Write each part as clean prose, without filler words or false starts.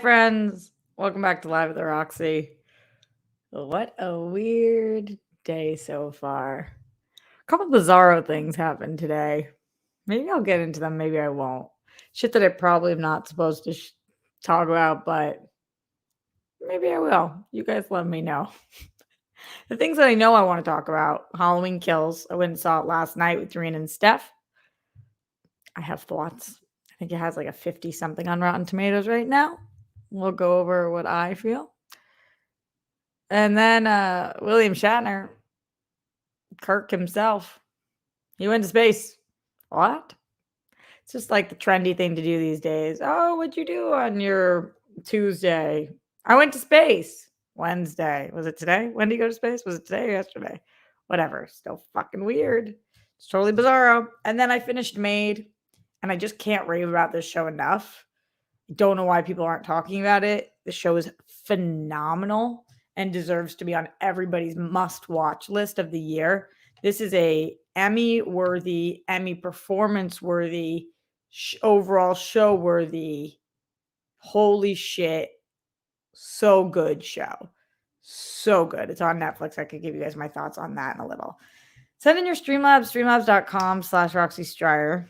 friends. Welcome back to Live at the Roxy. What a weird day so far. A couple bizarro things happened today. Maybe I'll get into them, maybe I won't. Shit that I probably am not supposed to talk about, but maybe I will. You guys let me know. The things that I know I want to talk about: Halloween Kills. I went and saw it last night with Doreen and Steph. I have thoughts. I think it has like a 50 something on Rotten Tomatoes right now. We'll go over what I feel. And then William Shatner, Kirk himself, he went to space. What? It's just like the trendy thing to do these days. Oh, what'd you do on your Tuesday? I went to space. Wednesday. Was it today? When did you go to space? Was it today or yesterday? Whatever. Still fucking weird. It's totally bizarro. And then I finished Maid, and I just can't rave about this show enough. I don't know why people aren't talking about it. The show is phenomenal and deserves to be on everybody's must-watch list of the year. This is a Emmy-worthy, Emmy performance-worthy, overall show-worthy, holy shit, so good show. So good. It's on Netflix. I could give you guys my thoughts on that in a little. Send in your Streamlabs, streamlabs.com/Roxy Stryer.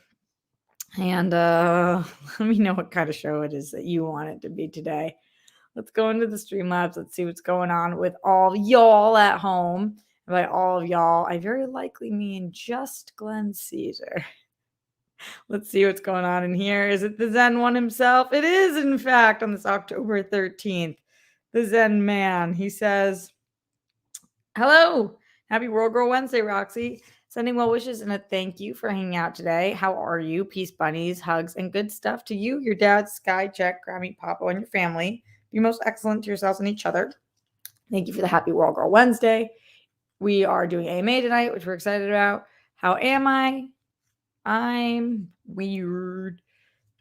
And let me know what kind of show it is that you want it to be today. Let's go into the Streamlabs. Let's see what's going on with all y'all at home. And by all of y'all, I very likely mean just Glenn Caesar. Let's see what's going on in here. Is it the Zen one himself? It is, in fact, on this October 13th. The Zen man. He says, hello. Happy World Girl Wednesday, Roxy. Sending well wishes and a thank you for hanging out today. How are you? Peace, bunnies, hugs, and good stuff to you, your dad, Sky, Jack, Grammy, Papa, and your family. Be most excellent to yourselves and each other. Thank you for the Happy World Girl Wednesday. We are doing AMA tonight, which we're excited about. How am I? I'm weird.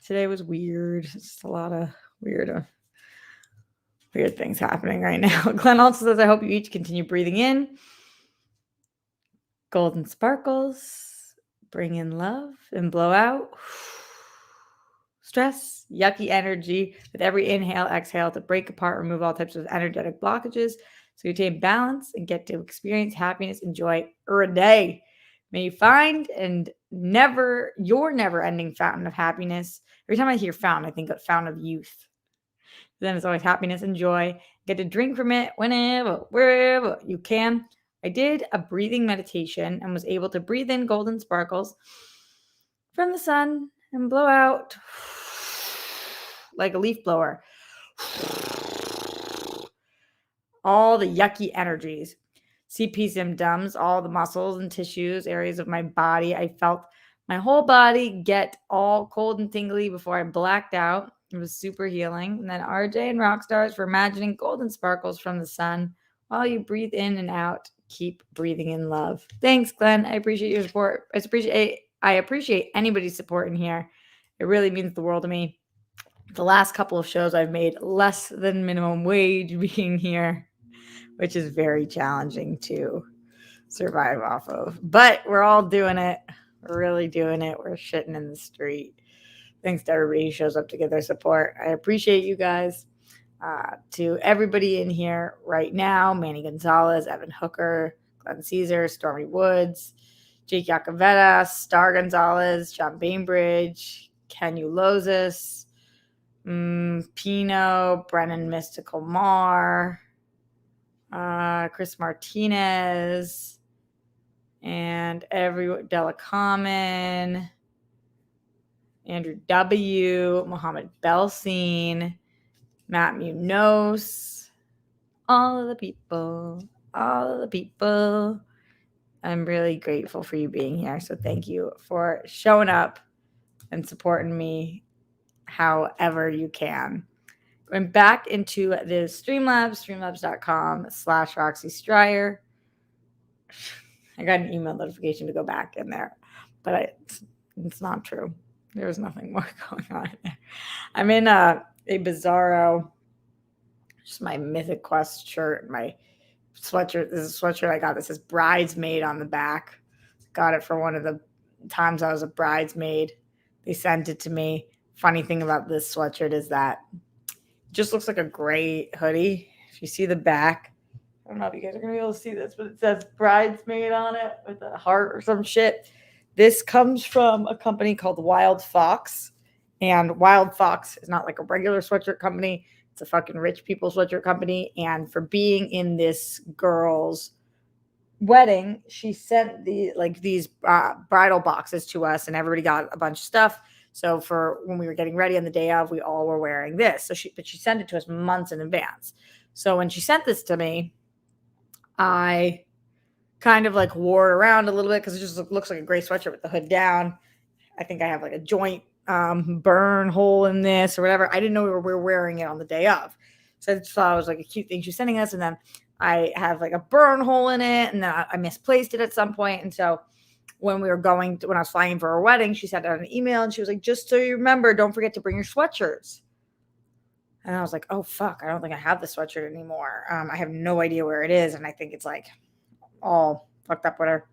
Today was weird. It's just a lot of weird things happening right now. Glenn also says, I hope you each continue breathing in golden sparkles, bring in love, and blow out stress, yucky energy with every inhale, exhale to break apart, remove all types of energetic blockages so you attain balance and get to experience happiness and joy a day. May you find your never-ending fountain of happiness. Every time I hear fountain, I think of fountain of youth. Then it's always happiness and joy. Get to drink from it whenever, wherever you can. I did a breathing meditation and was able to breathe in golden sparkles from the sun and blow out like a leaf blower. All the yucky energies. CP symptoms, all the muscles and tissues, areas of my body. I felt my whole body get all cold and tingly before I blacked out. It was super healing. And then RJ and Rockstars for imagining golden sparkles from the sun while you breathe in and out. Keep breathing in love. Thanks, Glenn. I appreciate your support. I appreciate anybody's support in here. It really means the world to me. The last couple of shows I've made less than minimum wage being here, which is very challenging to survive off of. But we're all doing it. We're really doing it. We're shitting in the street. Thanks to everybody who shows up to give their support. I appreciate you guys. To everybody in here right now, Manny Gonzalez, Evan Hooker, Glenn Caesar, Stormy Woods, Jake Yacovetta, Star Gonzalez, John Bainbridge, Ken Ulozis, Pino, Brennan Mystical Mar, Chris Martinez, and Della Common, Andrew W., Mohammed Belsin, Matt Munoz, all of the people. I'm really grateful for you being here. So thank you for showing up and supporting me however you can. Going back into the Streamlabs, streamlabs.com/Roxy Stryer. I got an email notification to go back in there, but it's not true. There was nothing more going on in there. I'm in a bizarro, just my Mythic Quest shirt, my sweatshirt. This is a sweatshirt I got that says Bridesmaid on the back. Got it for one of the times I was a bridesmaid. They sent it to me. Funny thing about this sweatshirt is that Just looks like a gray hoodie. If you see the back, I don't know if you guys are gonna be able to see this, but it says Bridesmaid on it with a heart or some shit. This comes from a company called Wild Fox. And Wild Fox is not like a regular sweatshirt company. It's a fucking rich people sweatshirt company. And for being in this girl's wedding, she sent these bridal boxes to us, and everybody got a bunch of stuff. So for when we were getting ready on the day of, we all were wearing this. So she sent it to us months in advance. So when she sent this to me, I kind of like wore it around a little bit because it just looks like a gray sweatshirt with the hood down. I think I have like a joint burn hole in this or whatever. I didn't know we were wearing it on the day of. So I just thought it was like a cute thing she was sending us. And then I have like a burn hole in it, and then I misplaced it at some point. And so when I was flying for her wedding, she sent out an email and she was like, just so you remember, don't forget to bring your sweatshirts. And I was like, oh, fuck, I don't think I have the sweatshirt anymore. I have no idea where it is. And I think it's like all fucked up with her.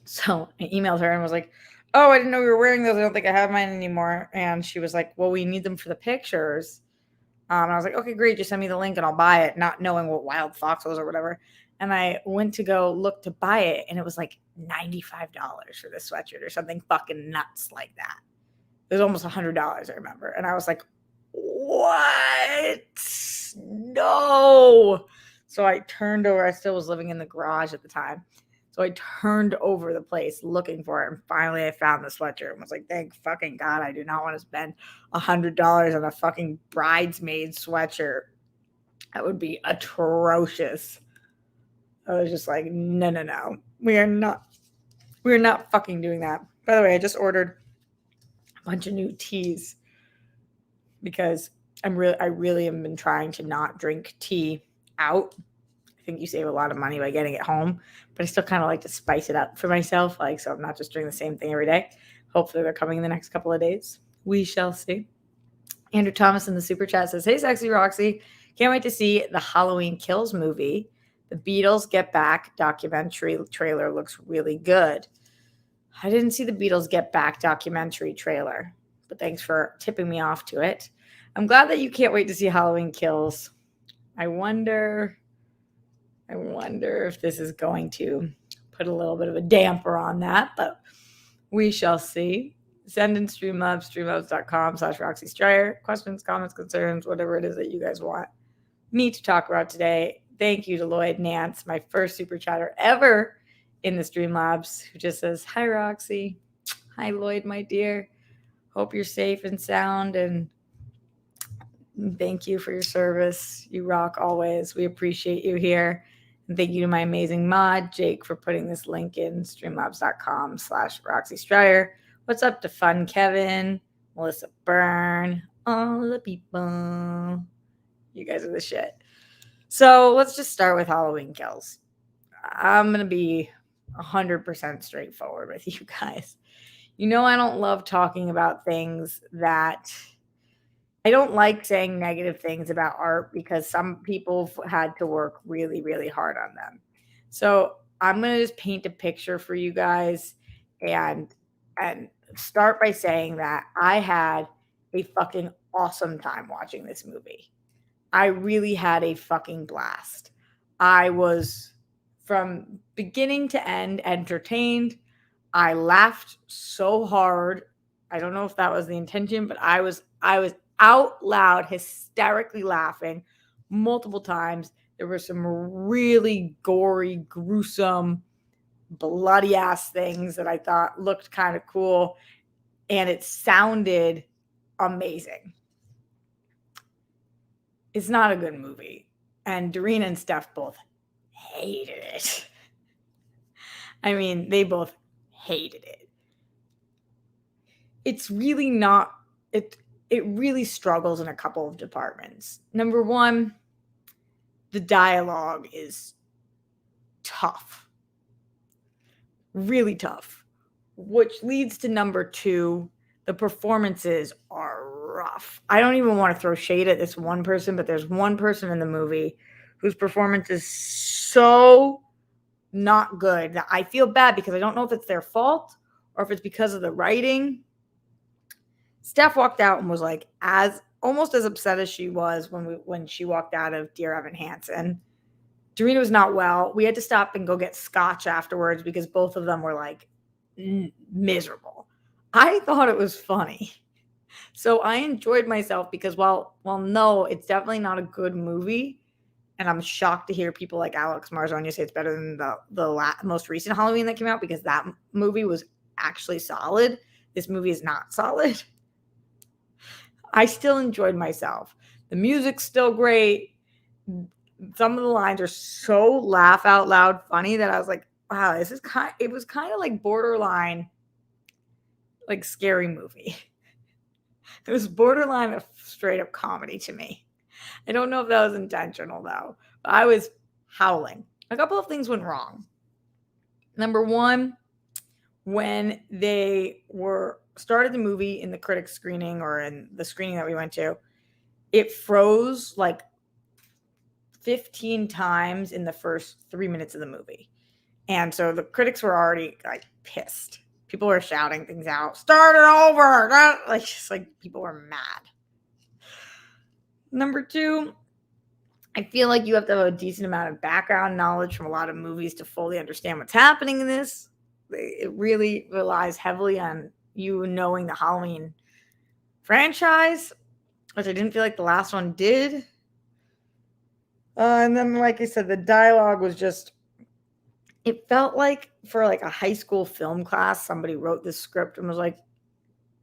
So I emailed her and was like, oh, I didn't know we were wearing those. I don't think I have mine anymore. And she was like, well, we need them for the pictures. And I was like, okay, great. Just send me the link and I'll buy it, not knowing what Wild Fox was or whatever. And I went to go look to buy it, and it was like $95 for this sweatshirt or something fucking nuts like that. It was almost $100, I remember. And I was like, what? No. So I turned over. I still was living in the garage at the time. So I turned over the place looking for it. And finally I found the sweatshirt and was like, thank fucking God, I do not want to spend $100 on a fucking bridesmaid sweatshirt. That would be atrocious. I was just like, no. We are not fucking doing that. By the way, I just ordered a bunch of new teas because I really have been trying to not drink tea out. I think you save a lot of money by getting it home, but I still kind of like to spice it up for myself. So I'm not just doing the same thing every day. Hopefully they're coming in the next couple of days. We shall see. Andrew Thomas in the super chat says, hey, Sexy Roxy, can't wait to see the Halloween Kills movie. The Beatles Get Back documentary trailer looks really good. I didn't see the Beatles Get Back documentary trailer, but thanks for tipping me off to it. I'm glad that you can't wait to see Halloween Kills. I wonder if this is going to put a little bit of a damper on that, but we shall see. Send in Streamlabs, streamlabs.com/Roxy Stryer. Questions, comments, concerns, whatever it is that you guys want me to talk about today. Thank you to Lloyd Nance, my first super chatter ever in the Streamlabs, who just says, hi, Roxy. Hi, Lloyd, my dear. Hope you're safe and sound, and thank you for your service. You rock always. We appreciate you here. And thank you to my amazing mod, Jake, for putting this link in streamlabs.com/Roxy Stryer. What's up to Fun Kevin, Melissa Byrne, all the people. You guys are the shit. So let's just start with Halloween Kills. I'm going to be 100% straightforward with you guys. You know, I don't love talking about things that I don't like saying negative things about art because some people had to work really, really hard on them. So I'm going to just paint a picture for you guys and start by saying that I had a fucking awesome time watching this movie. I really had a fucking blast. I was from beginning to end entertained. I laughed so hard. I don't know if that was the intention, but I was out loud hysterically laughing multiple times. There were some really gory, gruesome, bloody ass things that I thought looked kind of cool, and it sounded amazing. It's not a good movie, and Doreen and Steph both hated it. I mean, they both hated it. It's really not, it really struggles in a couple of departments. Number one, the dialogue is tough. Really tough. Which leads to number two, the performances are rough. I don't even want to throw shade at this one person, but there's one person in the movie whose performance is so not good that I feel bad because I don't know if it's their fault or if it's because of the writing. Steph walked out and was like as almost as upset as she was when she walked out of Dear Evan Hansen. Dorina was not well. We had to stop and go get scotch afterwards because both of them were like miserable. I thought it was funny. So I enjoyed myself because while no, it's definitely not a good movie, and I'm shocked to hear people like Alex Marzoni say it's better than the most recent Halloween that came out because that movie was actually solid. This movie is not solid. I still enjoyed myself. The music's still great. Some of the lines are so laugh out loud funny that I was like, wow, it was kind of like borderline like scary movie. It was borderline a straight up comedy to me. I don't know if that was intentional though, but I was howling. A couple of things went wrong. Number one, when they started the movie in the critics screening or in the screening that we went to, it froze like 15 times in the first 3 minutes of the movie. And so the critics were already like pissed. People were shouting things out. Start it over. Like just like people were mad. Number two, I feel like you have to have a decent amount of background knowledge from a lot of movies to fully understand what's happening in this. It really relies heavily on you knowing the Halloween franchise, which I didn't feel like the last one did. And then, like I said, the dialogue was just, it felt like for like a high school film class, somebody wrote this script and was like,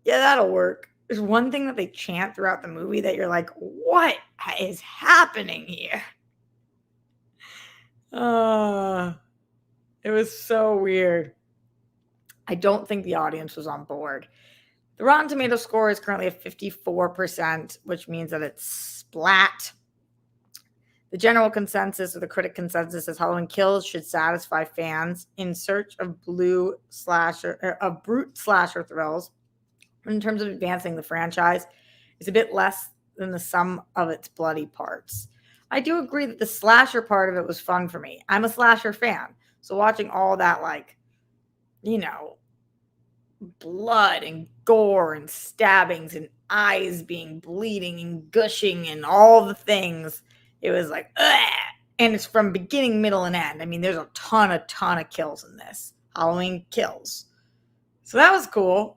yeah, that'll work. There's one thing that they chant throughout the movie that you're like, what is happening here? It was so weird. I don't think the audience was on board. The Rotten Tomato score is currently at 54%, which means that it's splat. The general consensus or the critic consensus is Halloween Kills should satisfy fans in search of brute slasher thrills. In terms of advancing the franchise, it's a bit less than the sum of its bloody parts. I do agree that the slasher part of it was fun for me. I'm a slasher fan, so watching all that, like, you know, blood and gore and stabbings and eyes being bleeding and gushing and all the things, it was like, ugh! And it's from beginning, middle, and end. I mean, there's a ton of kills in this. Halloween Kills. So that was cool.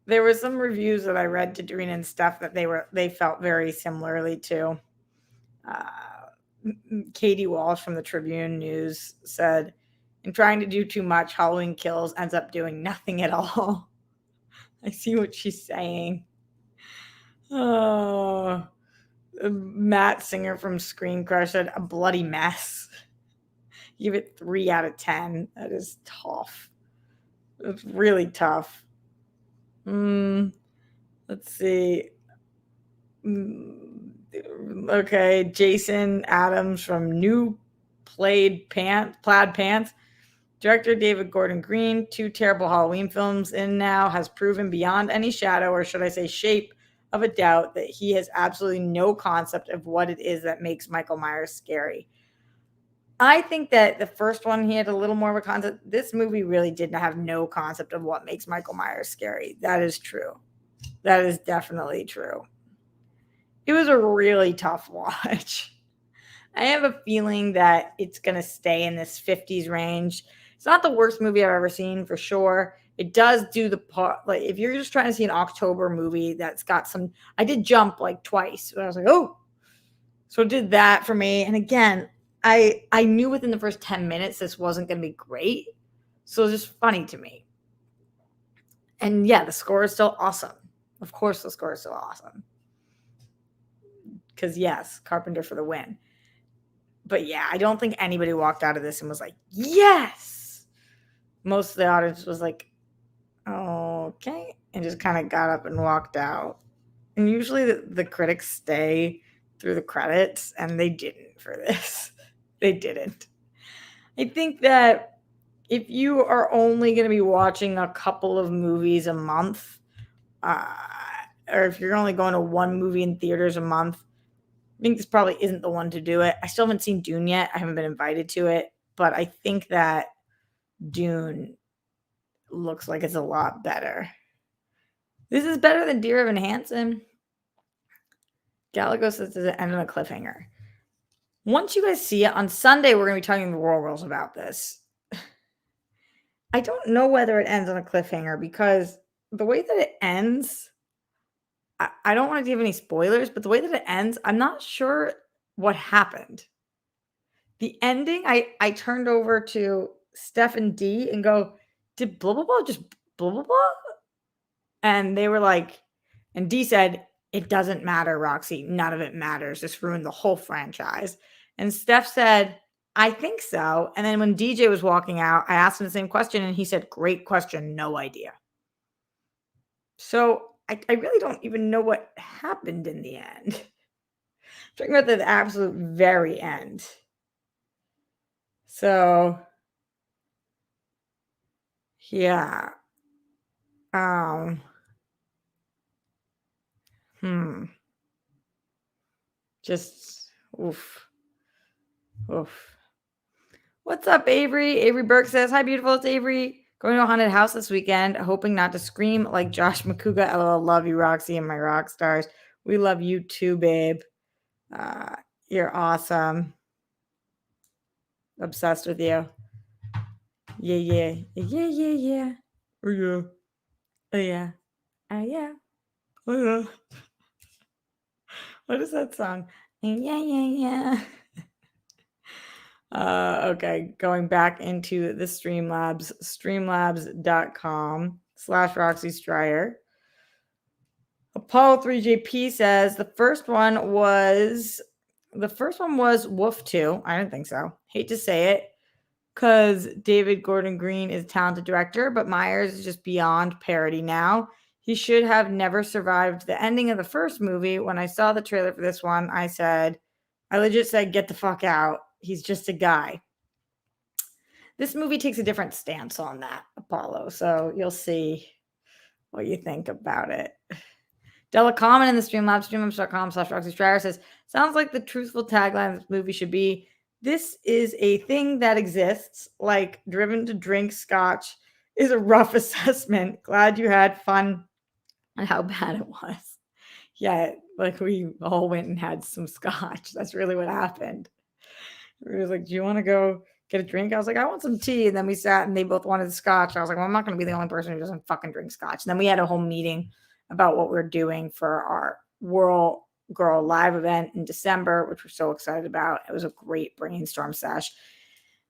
There were some reviews that I read to Doreen and stuff that they felt very similarly to. Katie Walsh from the Tribune News said, in trying to do too much, Halloween Kills ends up doing nothing at all. I see what she's saying. Oh, Matt Singer from Screen Crush said, a bloody mess. Give it 3 out of 10. That is tough. It's really tough. Let's see. Okay, Jason Adams from New Plaid Pants. Director David Gordon Green, 2 terrible Halloween films in now, has proven beyond any shadow, or should I say shape of a doubt, that he has absolutely no concept of what it is that makes Michael Myers scary. I think that the first one, he had a little more of a concept. This movie really did have no concept of what makes Michael Myers scary. That is true. That is definitely true. It was a really tough watch. I have a feeling that it's going to stay in this 50s range. It's not the worst movie I've ever seen, for sure. It does do the part, like, if you're just trying to see an October movie that's got some, I did jump like twice. I was like, oh. So it did that for me. And again, I knew within the first 10 minutes this wasn't going to be great. So it was just funny to me. And yeah, the score is still awesome. Of course the score is still awesome. Because yes, Carpenter for the win. But yeah, I don't think anybody walked out of this and was like, yes. Most of the audience was like, okay. And just kind of got up and walked out. And usually the critics stay through the credits, and they didn't for this. They didn't. I think that if you are only going to be watching a couple of movies a month, or if you're only going to one movie in theaters a month, I think this probably isn't the one to do it. I still haven't seen Dune yet. I haven't been invited to it, but I think that Dune looks like it's a lot better. This is better than Dear Evan Hansen. Gallagher says it's the end of a cliffhanger. Once you guys see it on Sunday, we're going to be talking to the Royal Girls about this. I don't know whether it ends on a cliffhanger because the way that it ends, I don't want to give any spoilers, but the way that it ends, I'm not sure what happened. The ending, I turned over to Steph and D and go, did blah, blah, blah just blah, blah, blah? And they were like, and D said, it doesn't matter, Roxy. None of it matters. This ruined the whole franchise. And Steph said, I think so. And then when DJ was walking out, I asked him the same question and he said, great question. No idea. So I really don't even know what happened in the end. Talking about the absolute very end. So yeah. Just oof. Oof. What's up, Avery? Avery Burke says, hi, beautiful. It's Avery. Going to a haunted house this weekend, hoping not to scream like Josh McCouga. LOL, love you, Roxy, and my rock stars. We love you too, babe. You're awesome. Obsessed with you. Yeah, yeah. Yeah, yeah, yeah. Oh, yeah. Oh, yeah. Oh, yeah. Oh, yeah. What is that song? Yeah, yeah, yeah. Okay, going back into the Streamlabs, streamlabs.com/Roxy Stryer. Apollo 3JP says the first one was Woof 2. I don't think so. Hate to say it because David Gordon Green is a talented director, but Myers is just beyond parody now. He should have never survived the ending of the first movie. When I saw the trailer for this one, I legit said, get the fuck out. He's just a guy. This movie takes a different stance on that, Apollo. So you'll see what you think about it. Della Common in the Streamlabs, streamlabs.com/Roxy Stryer says, sounds like the truthful tagline of this movie should be, this is a thing that exists, like driven to drink scotch is a rough assessment. Glad you had fun and how bad it was. Yeah, like we all went and had some scotch. That's really what happened. He was like, do you want to go get a drink? I was like, I want some tea. And then we sat and they both wanted scotch. I was like, well, I'm not going to be the only person who doesn't fucking drink scotch. And then we had a whole meeting about what we're doing for our World Girl live event in December, which we're so excited about. It was a great brainstorm sesh.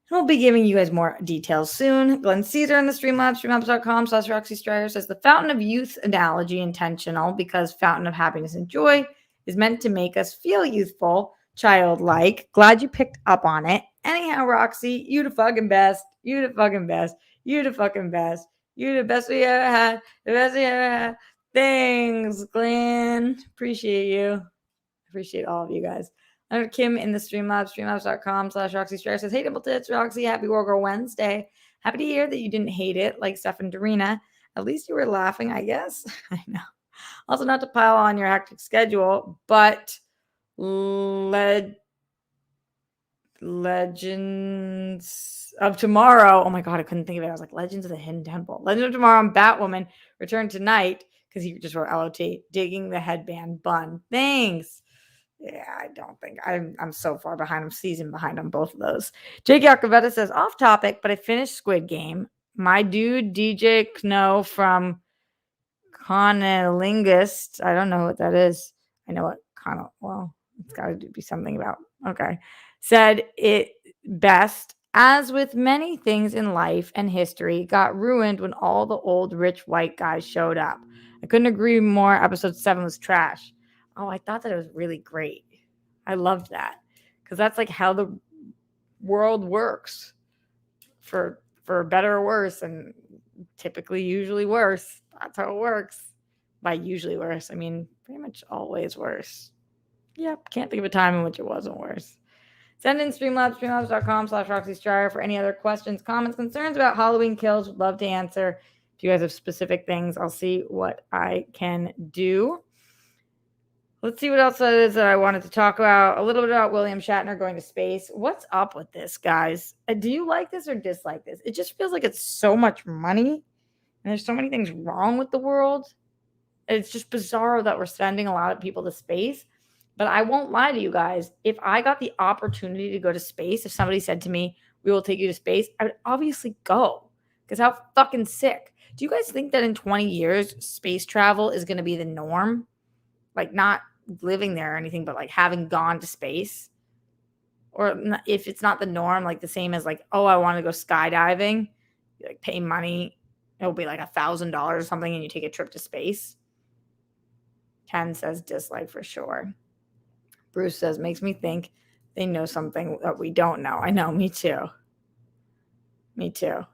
And we'll be giving you guys more details soon. Glenn Caesar in the Streamlabs, streamlabs.com/Roxy Stryer says the fountain of youth analogy intentional because fountain of happiness and joy is meant to make us feel youthful, childlike. Glad you picked up on it. Anyhow, Roxy, you the fucking best. You the fucking best. You the fucking best. You the best we ever had. The best we ever had. Thanks, Glenn. Appreciate you. Appreciate all of you guys. Leonard Kim in the Streamlabs, streamlabs.com/Roxy Stryer says, hey, double tits, Roxy. Happy World Girl Wednesday. Happy to hear that you didn't hate it like Steph and Darina. At least you were laughing, I guess. I know. Also, not to pile on your hectic schedule, but Legends of Tomorrow. Oh my God, I couldn't think of it. I was like, Legends of the Hidden Temple. Legends of Tomorrow and Batwoman return tonight because he just wrote LOT. Digging the headband bun. Thanks. Yeah, I don't think I'm so far behind. I'm season behind on both of those. Jake Yakavetta says, off topic, but I finished Squid Game. My dude, DJ Kno from Conelingist. I don't know what that is. I know what it's got to be something about. Okay. Said it best. As with many things in life and history, got ruined when all the old rich white guys showed up. I couldn't agree more. Episode 7 was trash. Oh, I thought that it was really great. I loved that because that's like how the world works for better or worse, and typically usually worse. That's how it works. By usually worse, I mean pretty much always worse. Yep, can't think of a time in which it wasn't worse. Send in Streamlabs, streamlabs.com/Roxy Stryer for any other questions, comments, concerns about Halloween Kills. Would love to answer. If you guys have specific things, I'll see what I can do. Let's see what else it is that I wanted to talk about. A little bit about William Shatner going to space. What's up with this, guys? Do you like this or dislike this? It just feels like it's so much money and there's so many things wrong with the world. It's just bizarre that we're sending a lot of people to space. But I won't lie to you guys. If I got the opportunity to go to space, if somebody said to me, we will take you to space, I would obviously go. Because how fucking sick. Do you guys think that in 20 years, space travel is going to be the norm? Like, not living there or anything, but like having gone to space? Or if it's not the norm, like the same as like, oh, I want to go skydiving, you like pay money. It'll be like $1,000 or something, and you take a trip to space. Ken says dislike for sure. Bruce says makes me think they know something that we don't know. I know, me too. Me too.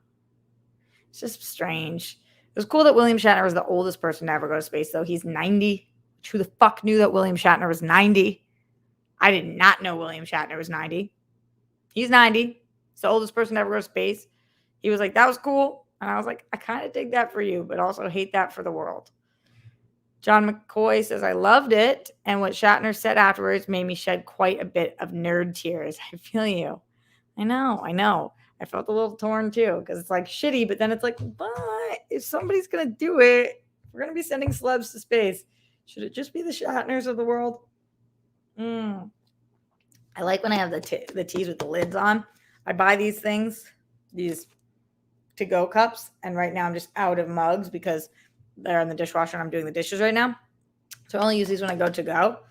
It's just strange. It was cool that William Shatner was the oldest person to ever go to space, though. He's 90. Who the fuck knew that William Shatner was 90? I did not know William Shatner was 90. He's 90. He's the oldest person to ever go to space. He was like, that was cool. And I was like, I kind of dig that for you, but also hate that for the world. John McCoy says, I loved it. And what Shatner said afterwards made me shed quite a bit of nerd tears. I feel you. I know. I felt a little torn too, because it's like shitty, but then it's like, but if somebody's going to do it, we're going to be sending celebs to space. Should it just be the Shatners of the world? I like when I have the teas with the lids on. I buy these things, these to-go cups, and right now I'm just out of mugs because they're in the dishwasher and I'm doing the dishes right now. So I only use these when I go to go,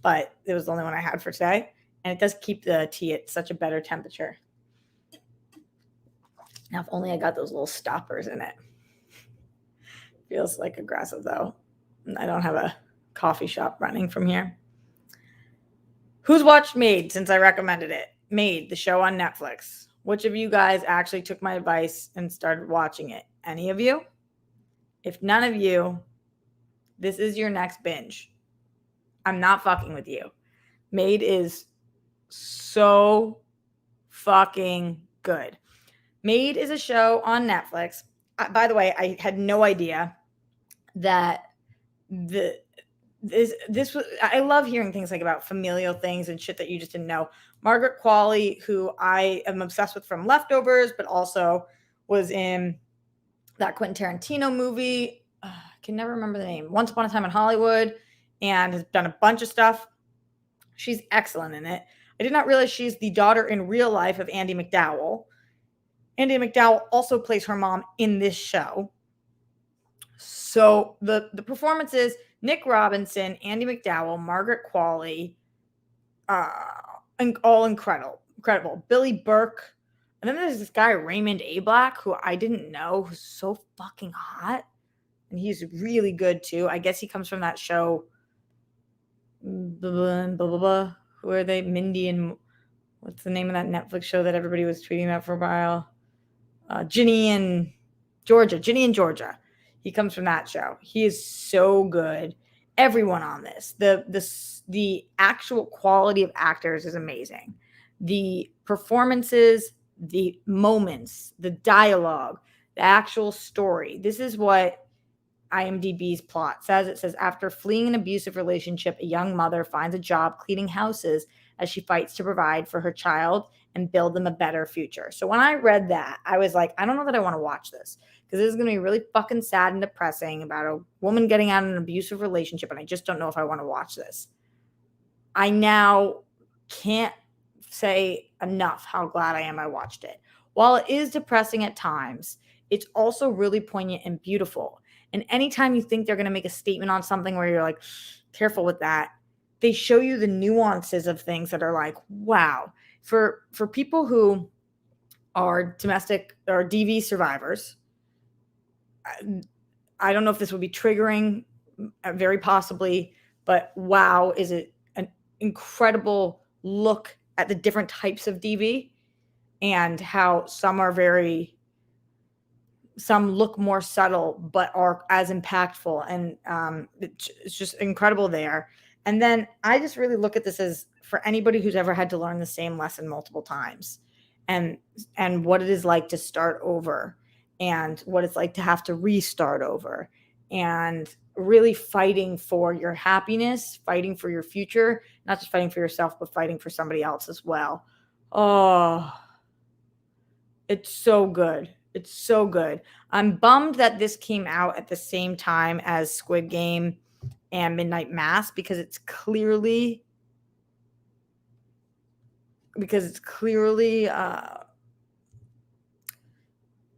but it was the only one I had for today. And it does keep the tea at such a better temperature. Now, if only I got those little stoppers in it. Feels like aggressive, though. I don't have a coffee shop running from here. Who's watched Maid since I recommended it? Maid, the show on Netflix. Which of you guys actually took my advice and started watching it? Any of you? If none of you, this is your next binge. I'm not fucking with you. Maid is so fucking good. Maid is a show on Netflix. By the way, I had no idea that this was. I love hearing things like about familial things and shit that you just didn't know. Margaret Qualley, who I am obsessed with from Leftovers, but also was in that Quentin Tarantino movie. I can never remember the name. Once Upon a Time in Hollywood, and has done a bunch of stuff. She's excellent in it. I did not realize she's the daughter in real life of Andie MacDowell. Andie MacDowell also plays her mom in this show. So the performances, Nick Robinson, Andie MacDowell, Margaret Qualley, all incredible. Billy Burke. And then there's this guy, Raymond A. Black, who I didn't know, who's so fucking hot. And he's really good too. I guess he comes from that show. Blah, blah, blah, blah. Who are they? Mindy and what's the name of that Netflix show that everybody was tweeting about for a while? Ginny and Georgia. He comes from that show. He is so good. Everyone on this. The actual quality of actors is amazing. The performances, the moments, the dialogue, the actual story. This is what IMDb's plot says. It says, after fleeing an abusive relationship, a young mother finds a job cleaning houses as she fights to provide for her child and build them a better future. So when I read that, I was like, I don't know that I want to watch this, because this is going to be really fucking sad and depressing about a woman getting out of an abusive relationship, and I just don't know if I want to watch this. I now can't say enough how glad I am I watched it. While it is depressing at times, it's also really poignant and beautiful. And anytime you think they're going to make a statement on something where you're like, careful with that, they show you the nuances of things that are like, wow. For people who are domestic or DV survivors, I don't know if this would be triggering, very possibly, but wow, is it an incredible look at the different types of DV and how some look more subtle but are as impactful, and it's just incredible there. And then I just really look at this as for anybody who's ever had to learn the same lesson multiple times, and what it is like to start over, and what it's like to have to restart over, and really fighting for your happiness, fighting for your future, not just fighting for yourself, but fighting for somebody else as well. Oh, it's so good. It's so good. I'm bummed that this came out at the same time as Squid Game and Midnight Mass because it's clearly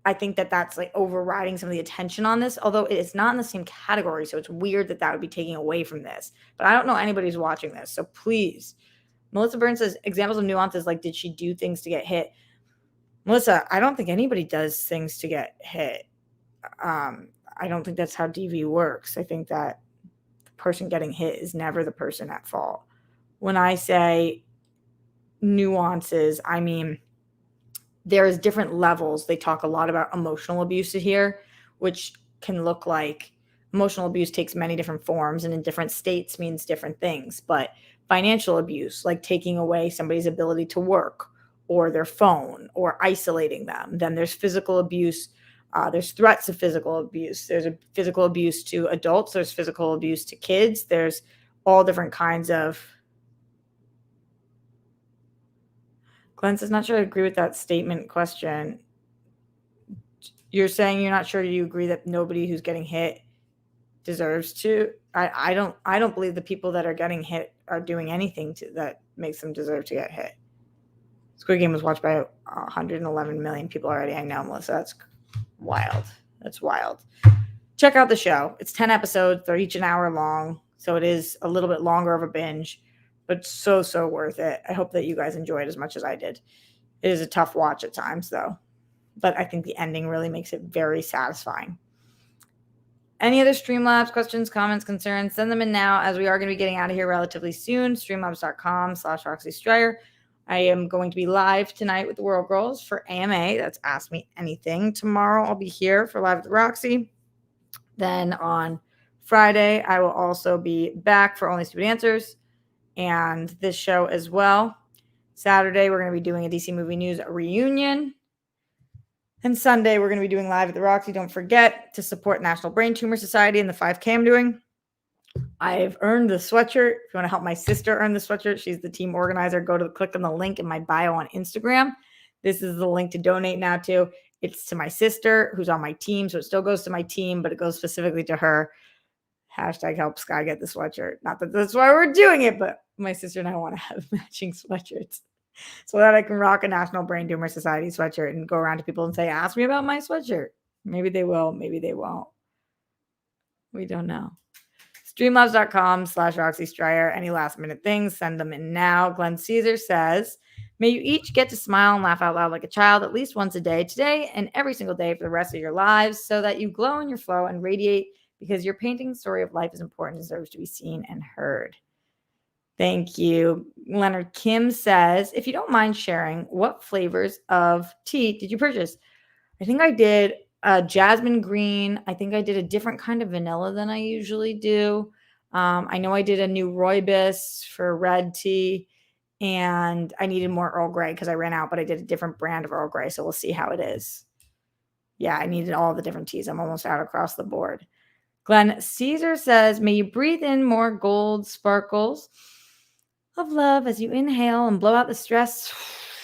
I think that that's like overriding some of the attention on this, although it's not in the same category. So it's weird that that would be taking away from this. But I don't know anybody who's watching this. So please, Melissa Burns says examples of nuances like, did she do things to get hit? Melissa, I don't think anybody does things to get hit. I don't think that's how DV works. I think that the person getting hit is never the person at fault. When I say nuances, I mean there's different levels. They talk a lot about emotional abuse here, which can look like emotional abuse takes many different forms and in different states means different things. But financial abuse, like taking away somebody's ability to work or their phone or isolating them. Then there's physical abuse. There's threats of physical abuse. There's a physical abuse to adults. There's physical abuse to kids. There's all different kinds of. Glenn says, not sure I agree with that statement question. You're saying you're not sure you agree that nobody who's getting hit deserves to. I don't believe the people that are getting hit are doing anything that makes them deserve to get hit. Squid Game was watched by 111 million people already. I know, Melissa. That's wild. That's wild. Check out the show. It's 10 episodes. They're each an hour long, so it is a little bit longer of a binge, but so worth it. I hope that you guys enjoy it as much as I did. It is a tough watch at times, though, but I think the ending really makes it very satisfying. Any other Streamlabs questions, comments, concerns, send them in now, as we are going to be getting out of here relatively soon. Streamlabs.com/Roxy Stryer. I am going to be live tonight with the World Girls for AMA. That's Ask Me Anything. Tomorrow I'll be here for Live with Roxy. Then on Friday, I will also be back for Only Stupid Answers and this show as well. Saturday, we're going to be doing a DC Movie News reunion. And Sunday, we're going to be doing Live at the Roxy. Don't forget to support National Brain Tumor Society and the 5K I'm doing. I've earned the sweatshirt. If you want to help my sister earn the sweatshirt, she's the team organizer. Click on the link in my bio on Instagram. This is the link to donate now to. It's to my sister who's on my team. So it still goes to my team, but it goes specifically to her. Hashtag help Sky get the sweatshirt. Not that that's why we're doing it, but my sister and I want to have matching sweatshirts so that I can rock a National Brain Tumor Society sweatshirt and go around to people and say, ask me about my sweatshirt. Maybe they will. Maybe they won't. We don't know. Streamlabs.com/Roxy Stryer. Any last minute things, send them in now. Glenn Caesar says, may you each get to smile and laugh out loud like a child at least once a day, today and every single day for the rest of your lives, so that you glow in your flow and radiate, because your painting story of life is important and deserves to be seen and heard. Thank you. Leonard Kim says, if you don't mind sharing, what flavors of tea did you purchase? I think I did jasmine green. I think I did a different kind of vanilla than I usually do. I know I did a new rooibos for red tea, and I needed more Earl Grey because I ran out, but I did a different brand of Earl Grey, so we'll see how it is. Yeah, I needed all the different teas. I'm almost out across the board. Glenn Caesar says, may you breathe in more gold sparkles of love as you inhale and blow out the stress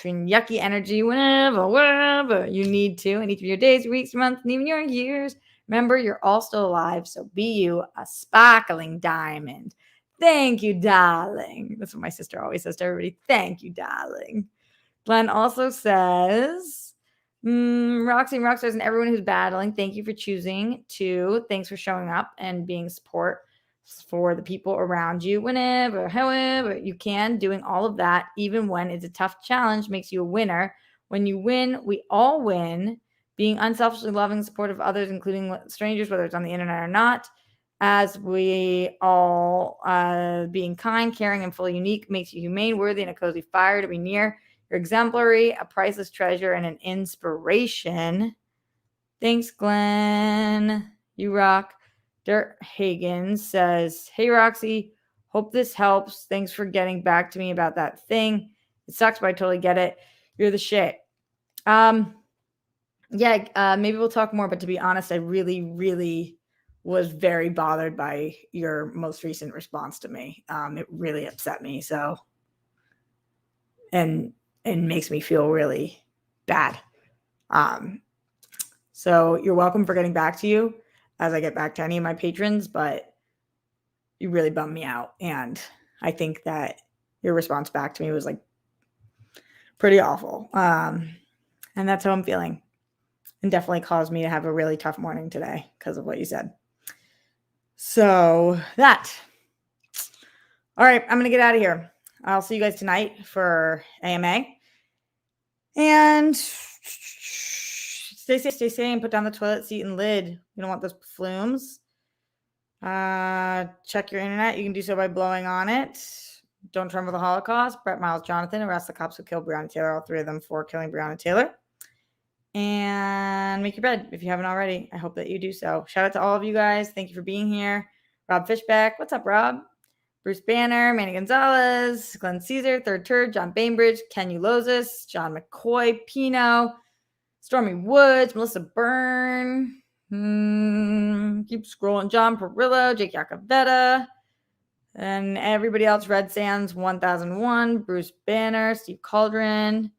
and yucky energy whenever you need to, in each of your days, weeks, months, and even your years. Remember, you're all still alive, so be you, a sparkling diamond. Thank you, darling. That's what my sister always says to everybody. Thank you, darling. Glenn also says, Roxy and Rockstars and everyone who's battling, thank you for choosing to. Thanks for showing up and being support for the people around you whenever, however you can. Doing all of that, even when it's a tough challenge, makes you a winner. When you win, we all win. Being unselfishly loving and supportive of others, including strangers, whether it's on the internet or not, as we all being kind, caring, and fully unique makes you humane, worthy, and a cozy fire to be near. You're exemplary, a priceless treasure, and an inspiration. Thanks, Glenn. You rock. Dirt Hagen says, hey, Roxy, hope this helps. Thanks for getting back to me about that thing. It sucks, but I totally get it. You're the shit. Maybe we'll talk more, but to be honest, I really was very bothered by your most recent response to me. It really upset me. So, and makes me feel really bad. So you're welcome for getting back to you as I get back to any of my patrons, but you really bummed me out. And I think that your response back to me was like pretty awful. And that's how I'm feeling. And definitely caused me to have a really tough morning today because of what you said. So that. All right, I'm going to get out of here. I'll see you guys tonight for AMA. And stay safe, and put down the toilet seat and lid. You don't want those flumes. Check your internet. You can do so by blowing on it. Don't tremble the Holocaust. Brett Miles Jonathan arrest the cops who killed Breonna Taylor, all three of them for killing Breonna Taylor. And make your bed if you haven't already. I hope that you do so. Shout out to all of you guys. Thank you for being here. Rob Fishback. What's up, Rob? Bruce Banner, Manny Gonzalez, Glenn Caesar, Third Turd, John Bainbridge, Ken Ulozis, John McCoy, Pino, Stormy Woods, Melissa Byrne, keep scrolling, John Perillo, Jake Yacovetta, and everybody else, Red Sands 1001, Bruce Banner, Steve Cauldron,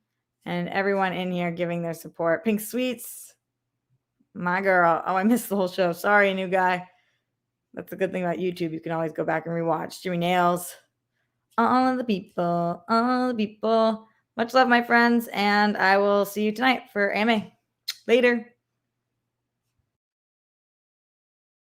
and everyone in here giving their support. Pink Sweets, my girl. Oh, I missed the whole show. Sorry, new guy. That's the good thing about YouTube. You can always go back and rewatch. Jimmy Nails. All of the people. All the people. Much love, my friends. And I will see you tonight for AMA. Later.